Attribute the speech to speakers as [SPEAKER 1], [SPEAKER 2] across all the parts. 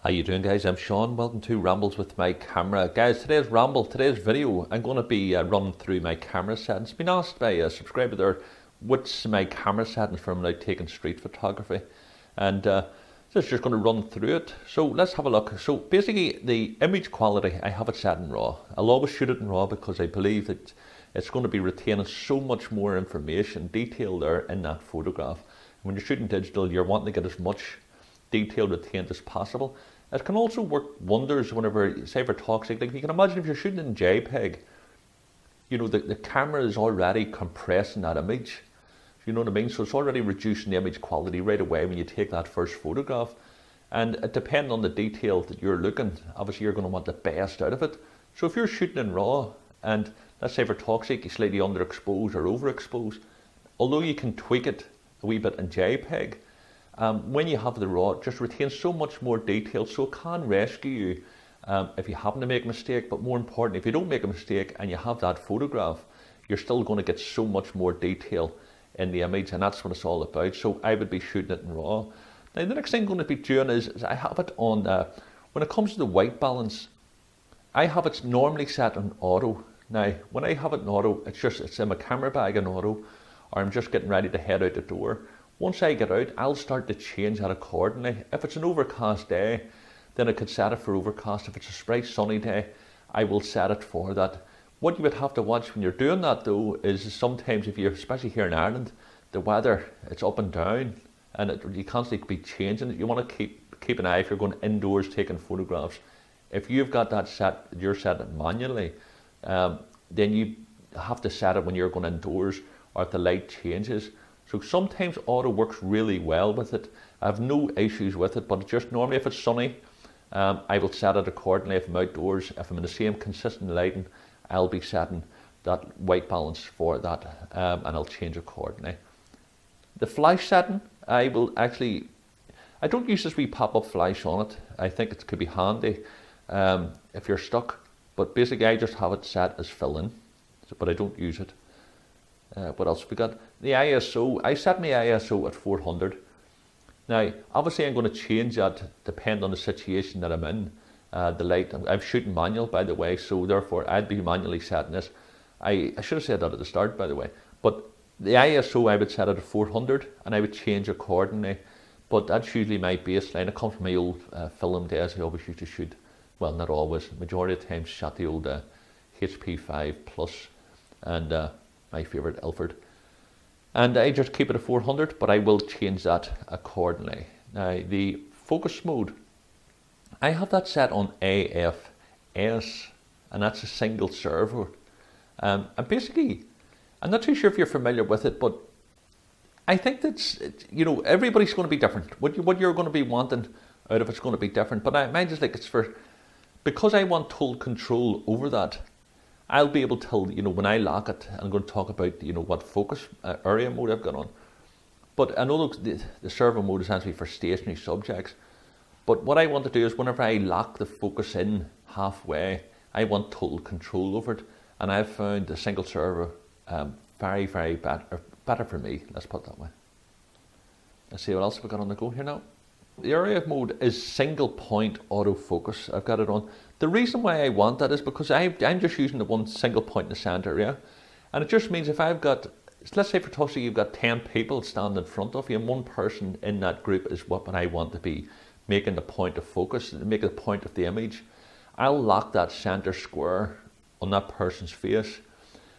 [SPEAKER 1] How you doing, guys? I'm Sean. Welcome to Rambles with my camera. Guys, today's video, I'm going to be running through my camera settings. Been asked by a subscriber there what's my camera settings for when I'm taking street photography, and just going to run through it. So let's have a look. So basically, the image quality, I have it set in RAW. I'll always shoot it in RAW because I believe that it's going to be retaining so much more information, detail there in that photograph. When you're shooting digital, you're wanting to get as much detail retained as possible. It can also work wonders whenever, say for toxic, like you can imagine if you're shooting in JPEG, you know, the camera is already compressing that image. You know what I mean? So it's already reducing the image quality right away when you take that first photograph. And it depends on the detail that you're looking, obviously you're going to want the best out of it. So if you're shooting in RAW, and let's say for toxic, you slightly underexpose or overexpose, although you can tweak it a wee bit in JPEG, when you have the RAW, it just retains so much more detail, so it can rescue you if you happen to make a mistake. But more important, if you don't make a mistake and you have that photograph, you're still going to get so much more detail in the image, and that's what it's all about. So I would be shooting it in RAW. Now the next thing I'm going to be doing is I have it on, when it comes to the white balance, I have it normally set on auto. Now when I have it in auto, it's in my camera bag in auto, or I'm just getting ready to head out the door. Once I get out, I'll start to change that accordingly. If it's an overcast day, then I could set it for overcast. If it's a bright sunny day, I will set it for that. What you would have to watch when you're doing that though is sometimes if you're, especially here in Ireland, the weather, it's up and down and you constantly be changing it. You want to keep an eye if you're going indoors taking photographs. If you've got that set, you're setting it manually, then you have to set it when you're going indoors or if the light changes. So sometimes auto works really well with it. I have no issues with it, but just normally if it's sunny, I will set it accordingly. If I'm outdoors, if I'm in the same consistent lighting, I'll be setting that white balance for that, and I'll change accordingly. The flash setting, I don't use this wee pop-up flash on it. I think it could be handy if you're stuck, but basically I just have it set as fill in, but I don't use it. What else have we got? The ISO, I set my ISO at 400. Now, obviously I'm going to change that depending on the situation that I'm in. The light, I'm shooting manual by the way, so therefore I'd be manually setting this. I should have said that at the start by the way, but the ISO I would set it at 400 and I would change accordingly, but that's usually my baseline. It comes from my old film days. I always used to shoot, well not always, majority of the time shot the old HP5 Plus and my favourite Ilford, and I just keep it at 400, but I will change that accordingly. Now the focus mode, I have that set on AFS, and that's a single servo. And basically, I'm not too sure if you're familiar with it, but I think that's, you know, everybody's going to be different. What you're going to be wanting out of it's going to be different. But mine just like because I want total control over that, I'll be able to, you know, when I lock it, I'm going to talk about, you know, what focus area mode I've got on. But I know the servo mode is actually for stationary subjects. But what I want to do is whenever I lock the focus in halfway, I want total control over it. And I've found the single servo very, very better for me. Let's put it that way. Let's see what else we've got on the go here now. The area mode is single point autofocus. I've got it on. The reason why I want that is because I'm just using the one single point in the center area. And it just means if I've got, let's say for Tussy, you've got 10 people standing in front of you and one person in that group is what I want to be making the point of focus, make the point of the image. I'll lock that center square on that person's face.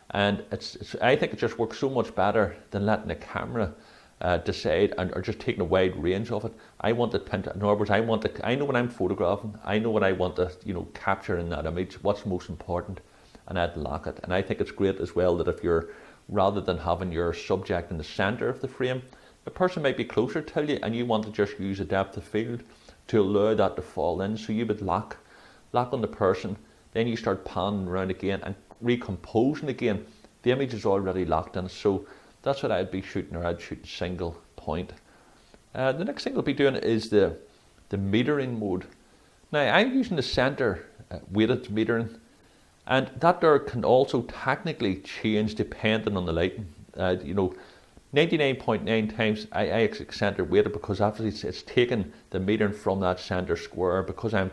[SPEAKER 1] And I think it just works so much better than letting the camera decide or just taking a wide range of it. I want it pinned. In other words, I know when I'm photographing, I know what I want to, you know, capture in that image, what's most important, and I'd lock it. And I think it's great as well that if you're, rather than having your subject in the center of the frame, the person might be closer to you and you want to just use a depth of field to allow that to fall in. So you would lock on the person, then you start panning around again and recomposing again. The image is already locked in. So that's what I'd be shooting, or I'd shoot single point. The next thing I'll be doing is the metering mode. Now I'm using the center weighted metering, and that there can also technically change depending on the lighting. You know, 99.9 times I center weighted because obviously it's taking the metering from that center square because I'm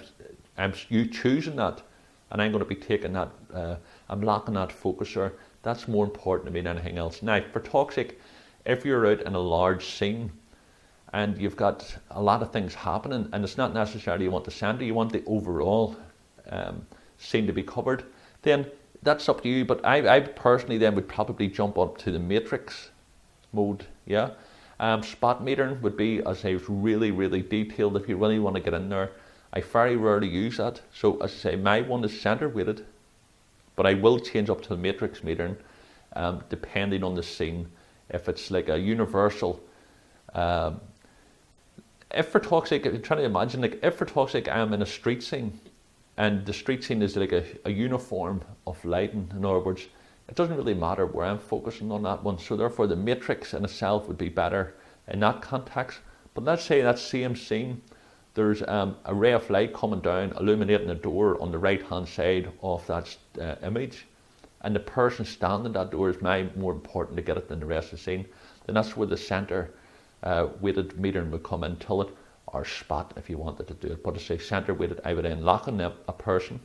[SPEAKER 1] you choosing that, and I'm going to be taking that. I'm locking that focuser. That's more important to me than anything else. Now for toxic, if you're out in a large scene and you've got a lot of things happening, and it's not necessarily you want the center, you want the overall scene to be covered, then that's up to you. But I personally then would probably jump up to the matrix mode. Yeah, spot metering would be, as I say, really, really detailed if you really want to get in there. I very rarely use that. So as I say, my one is center weighted, but I will change up to the matrix metering depending on the scene. If it's like a universal, if for toxic, I'm trying to imagine, like if for toxic I'm in a street scene and the street scene is like a uniform of lighting, in other words, it doesn't really matter where I'm focusing on that one. So therefore the matrix in itself would be better in that context. But let's say that same scene, there's a ray of light coming down, illuminating the door on the right hand side of that image, and the person standing at that door is more important to get it than the rest of the scene. Then that's where the center weighted metering would come into it, or spot if you wanted to do it. But to say center weighted, I would then lock in a person,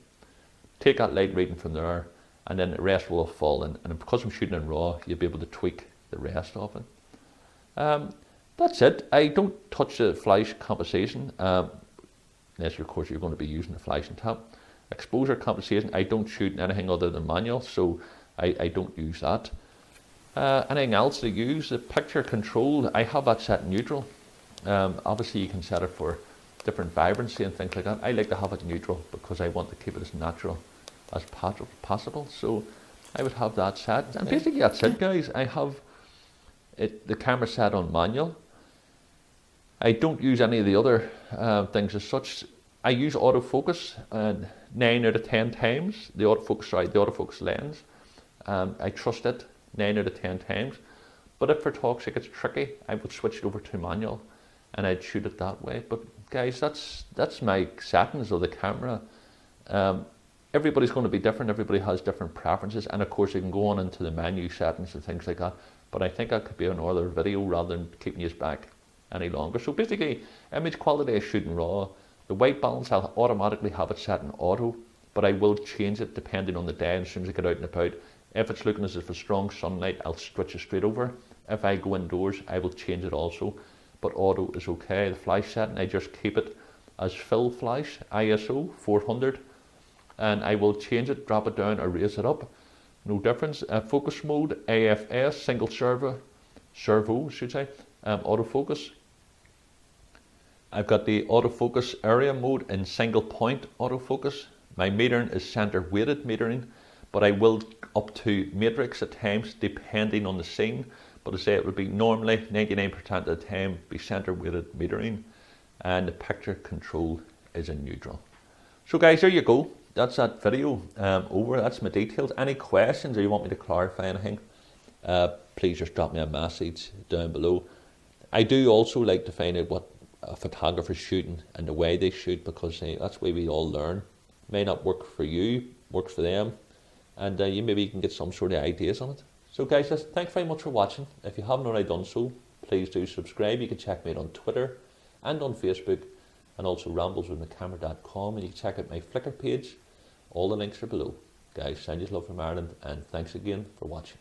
[SPEAKER 1] take that light reading from there, and then the rest will fall in. And because I'm shooting in RAW, you'll be able to tweak the rest of it. That's it. I don't touch the flash compensation, unless of course you're going to be using the flash on top. Exposure compensation, I don't shoot in anything other than manual, so I don't use that. Anything else to use? The picture control, I have that set neutral. Obviously you can set it for different vibrancy and things like that. I like to have it neutral because I want to keep it as natural as possible. So I would have that set. And basically that's it, guys. I have the camera set on manual. I don't use any of the other things as such. I use autofocus 9 out of 10 times. The autofocus lens. I trust it 9 out of 10 times. But if for toxic it's tricky, I would switch it over to manual and I'd shoot it that way. But guys, that's my settings of the camera. Everybody's going to be different. Everybody has different preferences, and of course you can go on into the menu settings and things like that. But I think that could be another video rather than keeping you back any longer. So basically, image quality is shooting RAW. The white balance, I'll automatically have it set in auto, but I will change it depending on the day and as soon as I get out and about. If it's looking as if it's strong sunlight, I'll switch it straight over. If I go indoors, I will change it also, but auto is okay. The flash setting, I just keep it as full flash, ISO 400, and I will change it, drop it down or raise it up. No difference. Focus mode, AFS, single servo, autofocus. I've got the autofocus area mode in single point autofocus. My metering is center weighted metering, but I will up to matrix at times depending on the scene. But I say it would be normally 99% of the time be center weighted metering, and the picture control is in neutral. So guys, there you go. That's that video over. That's my details. Any questions or you want me to clarify anything, please just drop me a message down below. I do also like to find out what a photographer's shooting and the way they shoot, because that's the way we all learn. May not work for you, works for them, and you maybe can get some sort of ideas on it. So guys, thanks very much for watching. If you haven't already done so, please do subscribe. You can check me out on Twitter and on Facebook, and also rambleswithmycamera.com, and you can check out my Flickr page. All the links are below. Guys, send you love from Ireland, and thanks again for watching.